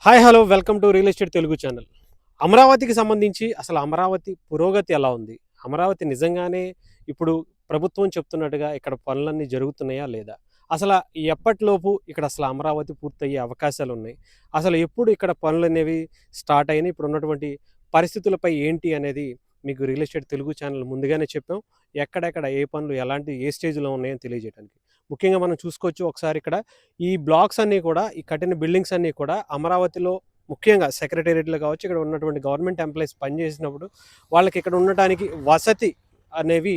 Hi hello welcome to real estate Telugu channel. అమరావతికి సంబంధించి అసలు అమరావతి పురోగతి ఎలా ఉంది? అమరావతి నిజంగానే ఇప్పుడు ప్రభుత్వం చెప్తున్నట్టుగా ఇక్కడ పనులన్నీ జరుగుతున్నాయా లేదా? అసల ఎప్పటిలోపు ఇక్కడ అసలు అమరావతి పూర్తయ్యే అవకాశాలున్నాయి? అసలు ఎప్పుడు ఇక్కడ పనులనేవి స్టార్ట్ అయినాయి? ఇప్పుడు ఉన్నటువంటి పరిస్థితులపై ఏంటి అనేది మీకు రియల్ ఎస్టేట్ తెలుగు ఛానల్ ముందుగానే చెప్పాం. ఎక్కడెక్కడ ఏ పనులు ఎలాంటి ఏ స్టేజ్‌లో ఉన్నాయని తెలియజేయడానికి. ముఖ్యంగా మనం చూసుకోవచ్చు ఒకసారి ఇక్కడ ఈ బ్లాక్స్ అన్నీ కూడా ఈ కట్టిన బిల్డింగ్స్ అన్నీ కూడా అమరావతిలో ముఖ్యంగా సెక్రటేరియట్‌లో కావచ్చు, ఇక్కడ ఉన్నటువంటి గవర్నమెంట్ ఎంప్లాయీస్ పనిచేసినప్పుడు వాళ్ళకి ఇక్కడ ఉండటానికి వసతి అనేవి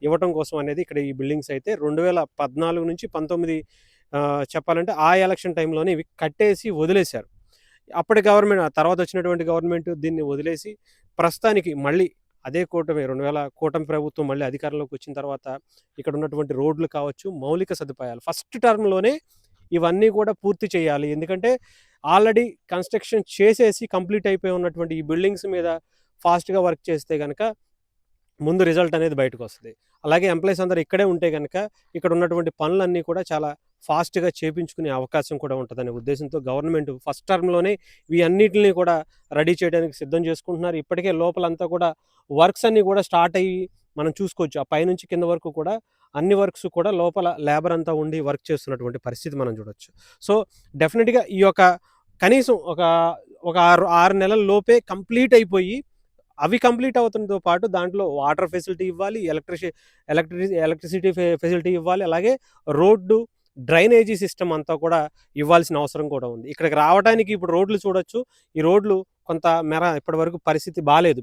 ఇవ్వటం కోసం అనేది ఇక్కడ ఈ బిల్డింగ్స్ అయితే 2014 నుంచి 19 చెప్పాలంటే ఆ ఎలక్షన్ టైంలోనే ఇవి కట్టేసి వదిలేశారు. అప్పటి గవర్నమెంట్ తర్వాత వచ్చినటువంటి గవర్నమెంట్ దీన్ని వదిలేసి ప్రస్తుతానికి మళ్ళీ అదే కూటమి 2000 కూటమి ప్రభుత్వం మళ్ళీ అధికారంలోకి వచ్చిన తర్వాత ఇక్కడ ఉన్నటువంటి రోడ్లు కావచ్చు, మౌలిక సదుపాయాలు ఫస్ట్ టర్మ్‌లోనే ఇవన్నీ కూడా పూర్తి చేయాలి. ఎందుకంటే ఆల్రెడీ కన్‌స్ట్రక్షన్ చేసేసి కంప్లీట్ అయిపోయి ఉన్నటువంటి ఈ బిల్డింగ్స్ మీద ఫాస్ట్‌గా వర్క్ చేస్తే గనక ముందు రిజల్ట్ అనేది బయటకొస్తది. అలాగే ఎంప్లాయీస్ అందరూ ఇక్కడే ఉంటే గనక ఇక్కడ ఉన్నటువంటి పనులన్నీ కూడా చాలా ఫాస్ట్‌గా చేపించుకునే అవకాశం కూడా ఉంటదనే ఉద్దేశంతో గవర్నమెంట్ ఫస్ట్ టర్మ్‌లోనే అన్నిటిని కూడా రెడీ చేయడానికి సిద్ధం చేసుకుంటున్నారు. ఇప్పటికే లోపలంతా కూడా వర్క్స్ అన్నీ కూడా స్టార్ట్ అయ్యి మనం చూసుకోవచ్చు. ఆ పైనుంచి కింద వరకు కూడా అన్ని వర్క్స్ కూడా లోపల లేబర్ అంతా ఉండి వర్క్ చేస్తున్నటువంటి పరిస్థితి మనం చూడొచ్చు. సో, డెఫినిట్‌గా ఈ యొక్క కనీసం ఒక 6 నెలల లోపే కంప్లీట్ అయిపోయి అవి కంప్లీట్ అవుతుంతో పాటు దాంట్లో వాటర్ ఫెసిలిటీ ఇవ్వాలి, ఎలక్ట్రిసిటీ ఫెసిలిటీ ఇవ్వాలి. అలాగే రోడ్డు, డ్రైనేజీ సిస్టమ్ అంతా కూడా ఇవ్వాల్సిన అవసరం కూడా ఉంది. ఇక్కడికి రావడానికి ఇప్పుడు రోడ్లు చూడొచ్చు. ఈ రోడ్లు కొంత మేర ఇప్పటివరకు పరిస్థితి బాలేదు.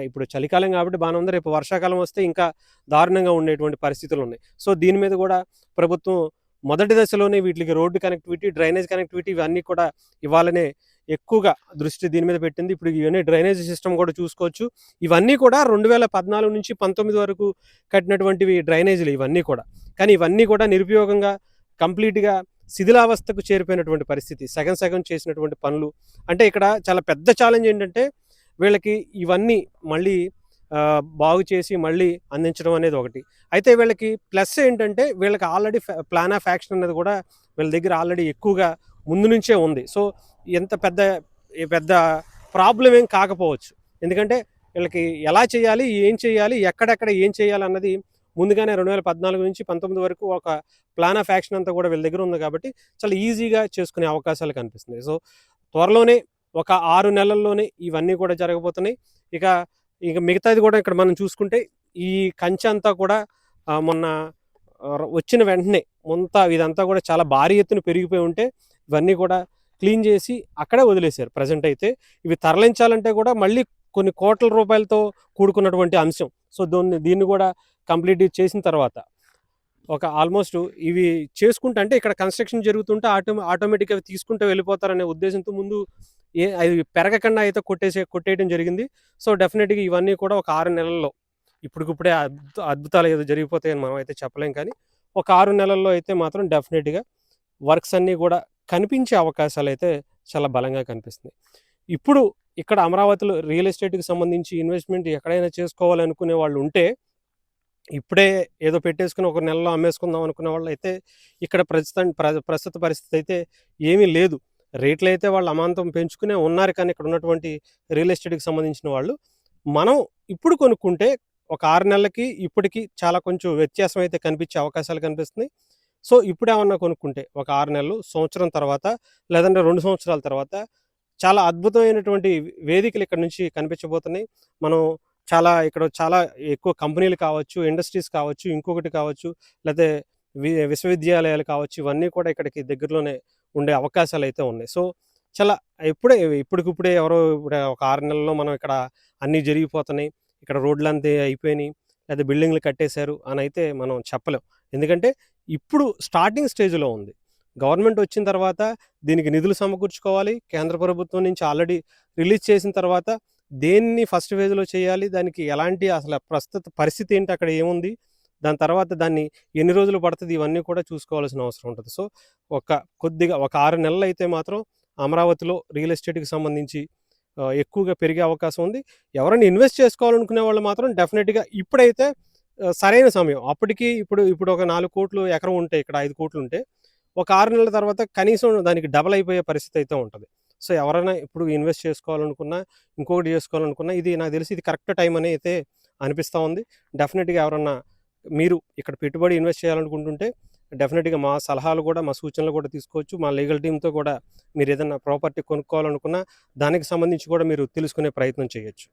ఇప్పుడు చలికాలం కాబట్టి బానే ఉంది. రేపు వర్షాకాలం వస్తే ఇంకా దారుణంగా ఉండేటువంటి పరిస్థితులున్నాయి. సో, దీని మీద కూడా ప్రభుత్వం మొదటి దశలోనే వీటికి రోడ్డు కనెక్టివిటీ, డ్రైనేజ్ కనెక్టివిటీ ఇవన్నీ కూడా ఇవ్వాలనే ఎక్కువగా దృష్టి దీని మీద పెట్టింది. ఇప్పుడు ఇవన్నీ డ్రైనేజ్ సిస్టమ్ కూడా చూసుకోవచ్చు. ఇవన్నీ కూడా 2014 నుంచి 19 వరకు కట్టినటువంటివి డ్రైనేజీలు ఇవన్నీ కూడా. కానీ ఇవన్నీ కూడా నిరుపయోగంగా కంప్లీట్‌గా శిథిలావస్థకు చేరిపోయినటువంటి పరిస్థితి. సగం సగం చేసినటువంటి పనులు. అంటే ఇక్కడ చాలా పెద్ద ఛాలెంజ్ ఏంటంటే వీళ్ళకి ఇవన్నీ మళ్ళీ బాగు చేసి మళ్ళీ అందించడం అనేది ఒకటి. అయితే వీళ్ళకి ప్లస్ ఏంటంటే వీళ్ళకి ఆల్రెడీ ప్లాన్ ఆఫ్ యాక్షన్ అనేది కూడా వీళ్ళ దగ్గర ఆల్రెడీ ఎక్కువగా ముందు నుంచే ఉంది. సో, ఎంత పెద్ద ప్రాబ్లమ్ ఏం కాకపోవచ్చు. ఎందుకంటే వీళ్ళకి ఎలా చేయాలి? ఏం చేయాలి? ఎక్కడెక్కడ ఏం చేయాలన్నది ముందుగానే 2014 నుంచి 19 వరకు ఒక ప్లాన్ ఆఫ్ యాక్షన్ అంతా కూడా వీళ్ళ దగ్గర ఉంది కాబట్టి చాలా ఈజీగా చేసుకునే అవకాశాలు కనిపిస్తున్నాయి. సో, త్వరలోనే ఒక 6 నెలల్లోనే ఇవన్నీ కూడా జరగబోతున్నాయి. ఇక ఇక మిగతాది కూడా ఇక్కడ మనం చూసుకుంటే ఈ కంచె అంతా కూడా మొన్న వచ్చిన వెంటనే ఇదంతా కూడా చాలా భారీ ఎత్తున పెరిగిపోయి ఉంటే ఇవన్నీ కూడా క్లీన్ చేసి అక్కడే వదిలేశారు ప్రెజెంట్ అయితే. ఇవి తరలించాలంటే కూడా మళ్ళీ కొన్ని కోట్ల రూపాయలతో కూడుకున్నటువంటి అంశం. సో, దీన్ని కూడా కంప్లీట్ చేసిన తర్వాత ఒక ఆల్మోస్ట్ ఇవి చేసుకుంటే అంటే ఇక్కడ కన్‌స్ట్రక్షన్ జరుగుతుంటే ఆటోమేటిక్‌గా అవి తీసుకుంటూ వెళ్ళిపోతారనే ఉద్దేశంతో ముందు అవి పెరగకుండా అయితే కొట్టేయడం జరిగింది. సో, డెఫినిట్‌గా ఇవన్నీ కూడా ఒక 6 నెలల్లో ఇప్పటికిప్పుడే అద్భుతాలు ఏదో జరిగిపోతాయని మనం అయితే చెప్పలేం కానీ, ఒక 6 నెలల్లో అయితే మాత్రం డెఫినిట్‌గా వర్క్స్ అన్నీ కూడా కనిపించే అవకాశాలైతే చాలా బలంగా కనిపిస్తున్నాయి. ఇప్పుడు ఇక్కడ అమరావతిలో రియల్ ఎస్టేట్‌కి సంబంధించి ఇన్వెస్ట్‌మెంట్ ఎక్కడైనా చేసుకోవాలనుకునే వాళ్ళు ఉంటే ఇప్పుడే ఏదో పెట్టేసుకొని ఒక నెలలో అమ్మేసుకుందాం అనుకునే వాళ్ళైతే ఇక్కడ ప్రస్తుత పరిస్థితి అయితే ఏమీ లేదు. రేట్లయితే వాళ్ళు అమాంతం పెంచుకునే ఉన్నారు. కానీ ఇక్కడ ఉన్నటువంటి రియల్ ఎస్టేట్‌కి సంబంధించిన వాళ్ళు మనం ఇప్పుడు కొనుక్కుంటే ఒక 6 నెలలకి ఇప్పటికి చాలా కొంచెం వ్యత్యాసం అయితే కనిపించే అవకాశాలు కనిపిస్తున్నాయి. సో, ఇప్పుడేమన్నా కొనుక్కుంటే ఒక 6 నెలలు, సంవత్సరం తర్వాత లేదంటే 2 సంవత్సరాల తర్వాత చాలా అద్భుతమైనటువంటి వేదికలు ఇక్కడ నుంచి కనిపించబోతున్నాయి. మనం ఇక్కడ చాలా ఎక్కువ కంపెనీలు కావచ్చు, ఇండస్ట్రీస్ కావచ్చు, ఇంకొకటి కావచ్చు, లేతే విశ్వవిద్యాలయాలు కావచ్చు, ఇవన్నీ కూడా ఇక్కడికి దగ్గరలోనే ఉండే అవకాశాలైతే ఉన్నాయి. సో, చాలా ఇప్పటికిప్పుడే ఇప్పుడు ఒక 6 నెలల్లో మనం ఇక్కడ అన్నీ జరిగిపోతున్నాయి. ఇక్కడ రోడ్లంతా అయిపోయినాయి. లేదా బిల్డింగ్‌లు కట్టేశారు అనైతే మనం చెప్పలేం. ఎందుకంటే ఇప్పుడు స్టార్టింగ్ స్టేజ్‌లో ఉంది. గవర్నమెంట్ వచ్చిన తర్వాత దీనికి నిధులు సమకూర్చుకోవాలి. కేంద్ర ప్రభుత్వం నుంచి ఆల్రెడీ రిలీజ్ చేసిన తర్వాత దేన్ని ఫస్ట్ ఫేజ్‌లో చేయాలి? దానికి ఎలాంటి అసలు ప్రస్తుత పరిస్థితి ఏంటి? అక్కడ ఏముంది? దాని తర్వాత దాన్ని ఎన్ని రోజులు పడతది? ఇవన్నీ కూడా చూసుకోవాల్సిన అవసరం ఉంటది. సో, కొద్దిగా ఒక 6 నెలలైతే మాత్రం అమరావతిలో రియల్ ఎస్టేట్‌కి సంబంధించి ఎక్కువగా పెరిగే అవకాశం ఉంది. ఎవరైనా ఇన్వెస్ట్ చేసుకోవాలనుకునే వాళ్ళు మాత్రం డెఫినిట్‌గా ఇప్పుడైతే సరైన సమయం. అప్పటికి ఇప్పుడు ఒక 4,00,00,000 ఎకరం ఉంటే ఇక్కడ 5,00,00,000 ఉంటే ఒక 6 నెలల తర్వాత కనీసం దానికి డబల్ అయిపోయే పరిస్థితి అయితే ఉంటది. సో, ఎవరైనా ఇప్పుడు ఇన్వెస్ట్ చేసుకోవాలనుకున్నా, ఇంకొకటి చేసుకోవాలనుకున్నా ఇది నాకు తెలిసి ఇది కరెక్ట్ టైం అని అయితే అనిపిస్తా ఉంది. డెఫినిట్‌గా ఎవరన్నా మీరు ఇక్కడ పెట్టుబడి ఇన్వెస్ట్ చేయాలనుకుంటుంటే డెఫినిట్‌గా మా సలహాలు కూడా, మా సూచనలు కూడా తీసుకోవచ్చు. మా లీగల్ టీమ్‌తో కూడా మీరేదన్నా ప్రాపర్టీ కొనుక్కోవాలనుకున్నా దానికి సంబంధించి కూడా మీరు తెలుసుకునే ప్రయత్నం చేయొచ్చు.